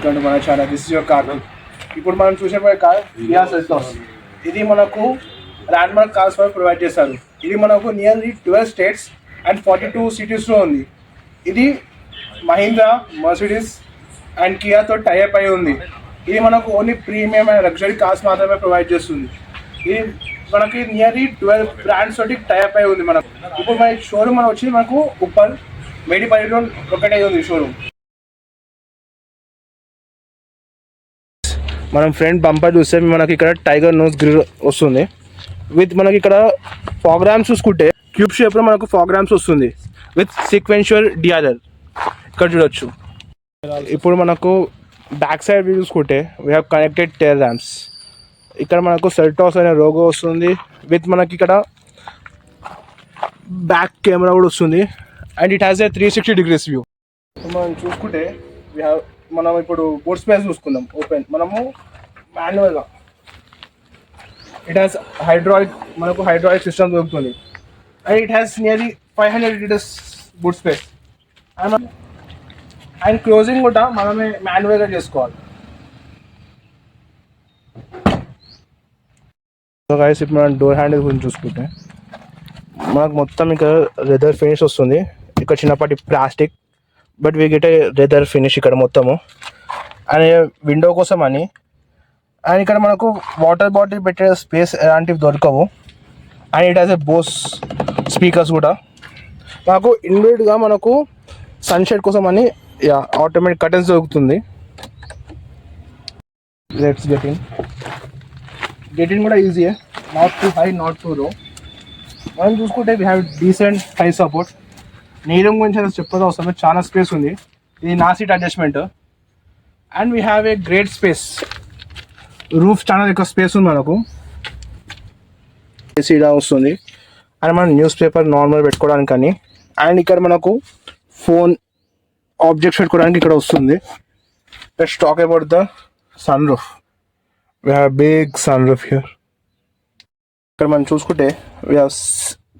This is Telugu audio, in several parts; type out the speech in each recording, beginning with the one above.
వెల్కమ్ టు మన channel. This is your car. ఇప్పుడు మనం చూసేపోయే కార్ కియా సెల్టోస్. ఇది మనకు ల్యాండ్ మార్క్ కార్స్ ప్రొవైడ్ చేస్తారు. ఇది మనకు నియర్లీ 12 స్టేట్స్ అండ్ 42 సిటీస్లో ఉంది. ఇది మహీంద్రా, మర్సిడీస్ అండ్ కియాతో టైఅప్ అయి ఉంది. ఇది మనకు only premium and luxury cars మాత్రమే ప్రొవైడ్ చేస్తుంది. ఇది మనకి నియర్లీ 12 బ్రాండ్స్ తోటి టైఅప్ అయి ఉంది. మనకు ఇప్పుడు మన షోరూమ్ మనం వచ్చి మనకు ఉప్పల్ మేడిపల్లిలో ఒకటే ఉంది షోరూమ్. మనం ఫ్రంట్ బంపర్ చూస్తే మనకి ఇక్కడ టైగర్ నోస్ గ్రిల్ వస్తుంది. విత్ మనకి ఇక్కడ ఫాగ్రామ్స్ చూసుకుంటే క్యూబ్ షేప్లో మనకు ఫాగ్రామ్స్ వస్తుంది విత్ సీక్వెన్షియల్ డిఆర్ఎల్ ఇక్కడ చూడొచ్చు. ఇప్పుడు మనకు బ్యాక్ సైడ్ వ్యూ చూసుకుంటే we have connected tail lamps. ఇక్కడ మనకు సెల్టాస్ అనే లోగో వస్తుంది. విత్ మనకి ఇక్కడ బ్యాక్ కెమెరా కూడా వస్తుంది and it has A 360 degrees view. మనం చూసుకుంటే మనం ఇప్పుడు బూట్ స్పేస్ చూసుకుందాం. ఓపెన్ మనము మాన్యువల్గా ఇట్ హ్యాస్ హైడ్రాలిక్ సిస్టమ్ దొరుకుతుంది and it has nearly 500 liters boot space and closing కూడా మనమే మాన్యువల్గా చేసుకోవాలి. సో గైస్ ఇప్పుడు మనం డోర్ హ్యాండిల్ గురించి చూసుకుంటే మనకు మొత్తం ఇక్కడ లెదర్ ఫినిష్ వస్తుంది. ఇక్కడ చిన్నపాటి plastic but we get a leather finish ఇక్కడ మొత్తము. అండ్ విండో కోసం అని అండ్ ఇక్కడ మనకు వాటర్ బాటిల్ పెట్టే స్పేస్ ఎలాంటివి దొరకవు. And it has a Bose speakers కూడా. మనకు ఇన్బిల్ట్గా మనకు సన్షెడ్ కోసం అని ఆటోమేటిక్ కర్టన్స్ దొరుకుతుంది. లెట్స్ గెట్ ఇన్ కూడా ఈజీయే, not too high not too low. మనం చూసుకుంటే we have decent high support. Knee room గురించి అయితే చెప్పదు అవసరం, చాలా స్పేస్ ఉంది. ఇది నా seat adjustment and we have a great space. Roof చాలా ఎక్కువ స్పేస్ ఉంది మనకు. ఏసీ ఇలా వస్తుంది అండ్ మనం న్యూస్ పేపర్ నార్మల్ పెట్టుకోవడానికి కానీ అండ్ ఇక్కడ మనకు ఫోన్ ఆబ్జెక్ట్స్ పెట్టుకోవడానికి ఇక్కడ వస్తుంది. Let's talk about the sunroof. We have big sunroof here. ఇక్కడ మనం చూసుకుంటే we have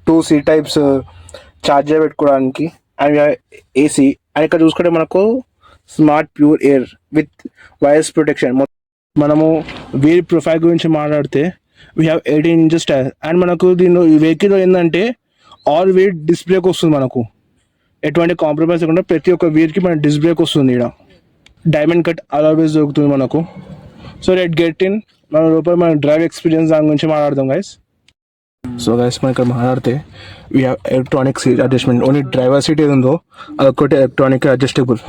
2 C types charger పెట్టుకోవడానికి అండ్ ఏసీ. అండ్ ఇక్కడ చూసుకుంటే మనకు smart pure air with virus protection. మనము వీల్ ప్రొఫైల్ గురించి మాట్లాడితే we have 18 inches tyre and మనకు దీనిలో ఈ వెహికల్లో ఏంటంటే ఆల్ వీల్ డిస్క్ బ్రేక్ వస్తుంది. మనకు ఎటువంటి కాంప్రమైజ్ లేకుండా ప్రతి ఒక్క వీల్కి మన డిస్క్ బ్రేక్ వస్తుంది. ఇక్కడ డైమండ్ కట్ అలావేస్ దొరుకుతుంది మనకు. సో లెట్ గెట్ ఇన్ మన లోపల మన డ్రైవ్ ఎక్స్పీరియన్స్ దాని గురించి మాట్లాడదాం గైస్. సో గైస్ మనం ఇక్కడ మాట్లాడితే we have electronic seat adjustment. Only driver seat ఏది ఉందో అదొక్కటి ఎలక్ట్రానిక్ అడ్జస్టబుల్.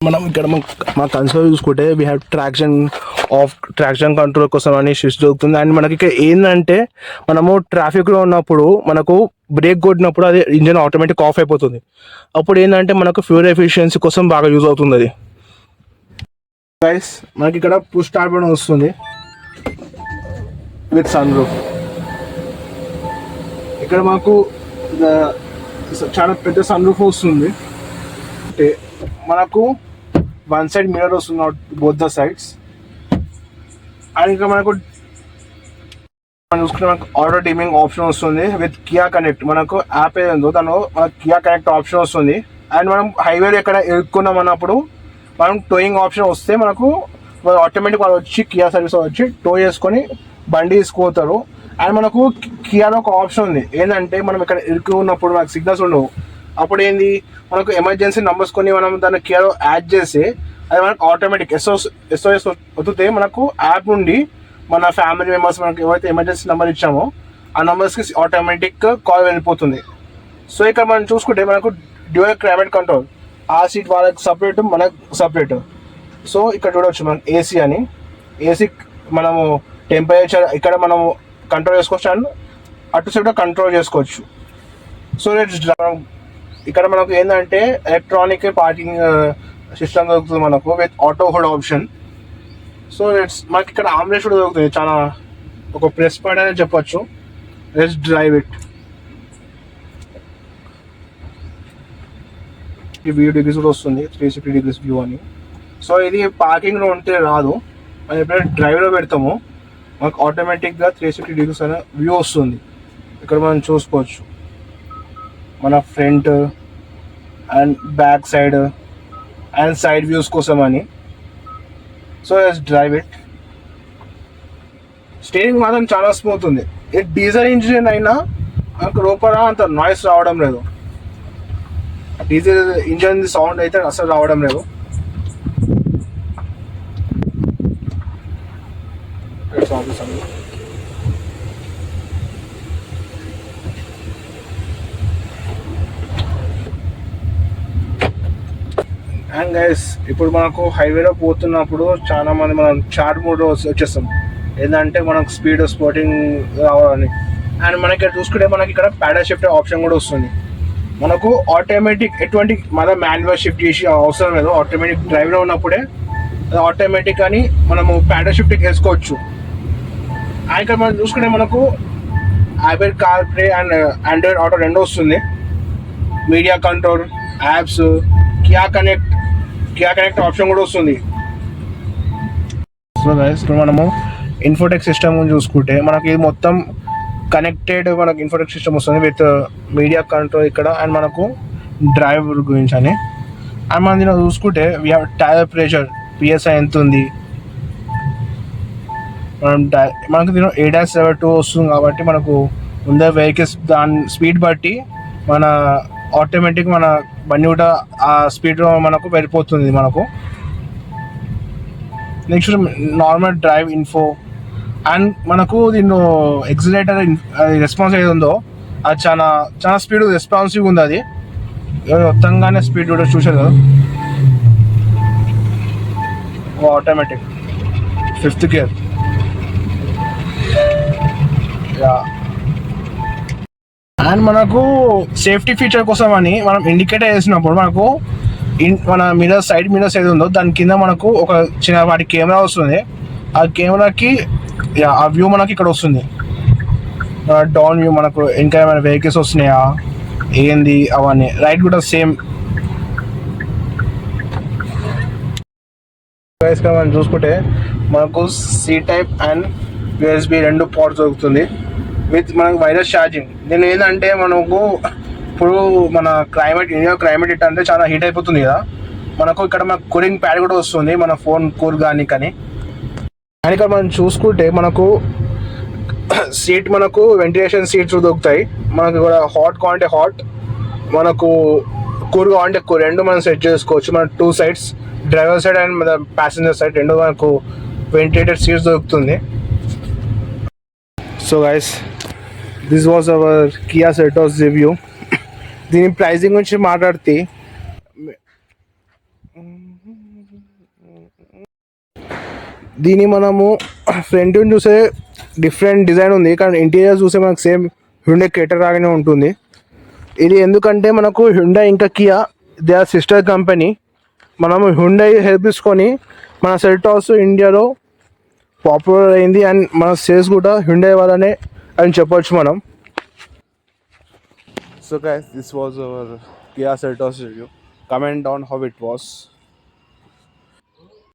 మనం ఇక్కడ మా కన్సోల్ చూసుకుంటే వీ హ్యావ్ ట్రాక్షన్ కంట్రోల్ కోసం అని స్విచ్ దొరుకుతుంది. అండ్ మనకి ఇక్కడ ఏంటంటే మనము ట్రాఫిక్లో ఉన్నప్పుడు మనకు బ్రేక్ కొట్టినప్పుడు అది ఇంజన్ ఆటోమేటిక్ ఆఫ్ అయిపోతుంది. అప్పుడు ఏంటంటే మనకు ఫ్యూల్ ఎఫిషియన్సీ కోసం బాగా యూజ్ అవుతుంది అది. గైస్ మనకి ఇక్కడ పుష్ స్టార్ట్ బటన్ వస్తుంది విత్ సన్ రూఫ్. ఇక్కడ మాకు చాలా పెద్ద సన్ రూఫ్ వస్తుంది. అంటే మనకు వన్ సైడ్ మిర్రర్ వస్తుంది బోత్ ద సైడ్స్. అండ్ ఇంకా మనకు చూసుకుంటే మనకు ఆటో డిమింగ్ ఆప్షన్ వస్తుంది విత్ కియా కనెక్ట్. మనకు యాప్ ఏదో దానిలో మనకు కియా కనెక్ట్ ఆప్షన్ వస్తుంది. అండ్ మనం హైవేలో ఎక్కడ ఇరుక్కున్నాం అన్నప్పుడు మనం టోయింగ్ ఆప్షన్ వస్తే మనకు ఆటోమేటిక్ వాళ్ళు వచ్చి కియా సర్వీస్ వచ్చి టో చేసుకొని బండి తీసుకుపోతారు. అండ్ మనకు కియాలో ఒక ఆప్షన్ ఉంది ఏంటంటే మనం ఇక్కడ ఇరుకు ఉన్నప్పుడు మనకు సిగ్నల్స్ ఉండవు. అప్పుడు ఏంది మనకు ఎమర్జెన్సీ నెంబర్స్ కొన్ని మనం దాన్ని కియాలో యాడ్ చేసి అది మనకు ఆటోమేటిక్ SOS వస్తే మనకు యాప్ నుండి మన ఫ్యామిలీ మెంబర్స్ మనకు ఎవరైతే ఎమర్జెన్సీ నెంబర్ ఇచ్చామో ఆ నెంబర్స్కి ఆటోమేటిక్ కాల్ వెళ్ళిపోతుంది. సో ఇక్కడ మనం చూసుకుంటే మనకు డ్యూయల్ క్లైమేట్ కంట్రోల్. ఆ సీట్ వాళ్ళకి సపరేట్ మనకు సపరేట్. సో ఇక్కడ చూడవచ్చు మనం ఏసీ అని. ఏసీ మనము టెంపరేచర్ ఇక్కడ మనము కంట్రోల్ చేసుకోవచ్చు అండ్ అటు సైడ్ కంట్రోల్ చేసుకోవచ్చు. సో ఇక్కడ మనకు ఏంటంటే ఎలక్ట్రానిక్ పార్కింగ్ సిస్టమ్ దొరుకుతుంది మనకు with auto hold option. So మనకి ఇక్కడ ఆమ్లెట్స్ కూడా దొరుకుతుంది. చాలా ఒక ప్రెస్ పాయింట్ అనేది చెప్పొచ్చు. Let's drive it. ఈ వ్యూ డిగ్రీస్ కూడా వస్తుంది 360 degrees వ్యూ అని. సో ఇది పార్కింగ్లో ఉంటే రాదు, మనం ఎప్పుడైతే డ్రైవ్లో పెడతామో మనకు ఆటోమేటిక్గా 360 degrees అనే వ్యూ వస్తుంది. ఇక్కడ మనం చూసుకోవచ్చు మన front and back side and side views కోసం అని. So let's drive it. Steering మాత్రం చాలా స్మూత్ ఉంది. ఇది డీజిల్ ఇంజిన్ అయినా మనకు లోపల అంత నాయిస్ రావడం లేదు. డీజిల్ ఇంజిన్ సౌండ్ అయితే అసలు రావడం లేదు. అండ్ గైస్ ఇప్పుడు మనకు హైవేలో పోతున్నప్పుడు చాలా మంది మనం చార్ట్ మోడ్ వచ్చేస్తాం, ఏంటంటే మనకు స్పీడ్ స్పోర్టింగ్ రావాలని. అండ్ మనకి ఇక్కడ చూసుకుంటే మనకి ఇక్కడ ప్యాడల్ షిఫ్ట్ ఆప్షన్ కూడా వస్తుంది. మనకు ఆటోమేటిక్ ఎటువంటి మన మాన్యువల్ షిఫ్ట్ చేసి అవసరం లేదు. ఆటోమేటిక్ డ్రైవ్లో ఉన్నప్పుడే ఆటోమేటిక్ అని మనము ప్యాడల్ షిఫ్ట్కి వేసుకోవచ్చు. అండ్ ఇక్కడ మనం చూసుకుంటే మనకు Apple car play and Android auto రెండు వస్తుంది. Media control, apps, Kia connect option కూడా వస్తుంది. సో గైస్ ఇప్పుడు మనము ఇన్ఫోటెక్ సిస్టమ్ చూసుకుంటే మనకి ఇది మొత్తం కనెక్టెడ్ మనకు ఇన్ఫోటెక్ సిస్టమ్ వస్తుంది విత్ మీడియా కంట్రోల్ ఇక్కడ. అండ్ మనకు డ్రైవర్ గురించి అని. అండ్ మనం దీన్ని చూసుకుంటే we have tyre pressure, PSI ఎంత ఉంది, మనకు దీని ADAS2 వస్తుంది కాబట్టి మనకు ముందే వెహికల్స్ దాని స్పీడ్ బట్టి మన ఆటోమేటిక్ మన బండి కూడా ఆ స్పీడ్లో మనకు వెళ్ళిపోతుంది మనకు. Next normal drive info. And మనకు దీనిలో ఎక్సిలేటర్ రెస్పాన్స్ ఏది ఉందో అది చాలా చాలా స్పీడ్ రెస్పాన్సివ్ ఉంది. అది మొత్తంగానే స్పీడ్ కూడా చూసారు కదా. Automatic 5th gear. అండ్ మనకు సేఫ్టీ ఫీచర్ కోసం అని మనం ఇండికేటర్ వేసినప్పుడు మనకు మన మిరర్ సైడ్ మిరర్స్ ఏది ఉందో దాని కింద మనకు ఒక చిన్న వాటి కెమెరా వస్తుంది. ఆ కెమెరాకి ఆ వ్యూ మనకి ఇక్కడ వస్తుంది. డౌన్ వ్యూ మనకు ఇంకా ఏమైనా వెహికల్స్ వస్తున్నాయా ఏంది అవన్నీ. రైట్ కూడా సేమ్. మనం చూసుకుంటే మనకు C టైప్ అండ్ USB రెండు పోర్ట్స్ దొరుకుతుంది విత్ మనకు వైర్లెస్ ఛార్జింగ్. దీని ఏంటంటే మనకు ఇప్పుడు మన ఇండియా క్లైమేట్ ఇట్ అంటే చాలా హీట్ అయిపోతుంది కదా, మనకు ఇక్కడ మనకు కూలింగ్ ప్యాడ్ కూడా వస్తుంది మన ఫోన్ కూల్ కానీ. అండ్ ఇక్కడ మనం చూసుకుంటే మనకు సీట్ మనకు వెంటిలేషన్ సీట్స్ దొరుకుతాయి. మనకు కూడా హాట్ కావాలంటే హాట్, మనకు కూల్ కావాలంటే కూల్, రెండు మనం సెట్ చేసుకోవచ్చు. మన 2 sides డ్రైవర్ సైడ్ అండ్ మన ప్యాసింజర్ సైడ్ రెండు మనకు వెంటిలేటెడ్ సీట్స్ దొరుకుతుంది. So guys this was our Kia Seltos review. దీని ప్రైజింగ్ గురించి మాట్లాడితే దీన్ని మనము ఫ్రంట్ చూసే డిఫరెంట్ డిజైన్ ఉంది, కానీ ఇంటీరియర్ చూసే మనకు సేమ్ హ్యుండై క్రెటా లాగానే ఉంటుంది. ఇది ఎందుకంటే మనకు హ్యుండై ఇంకా Kia they are sister company. మనము హ్యుండై హెల్ప్ తీసుకొని మన సెల్టాస్ ఇండియాలో పాపులర్ అయింది. అండ్ మన సేల్స్ కూడా హ్యుండై వల్లనే అని చెప్పొచ్చు మనం. So guys this was our Kia Seltos review. Comment down how it was.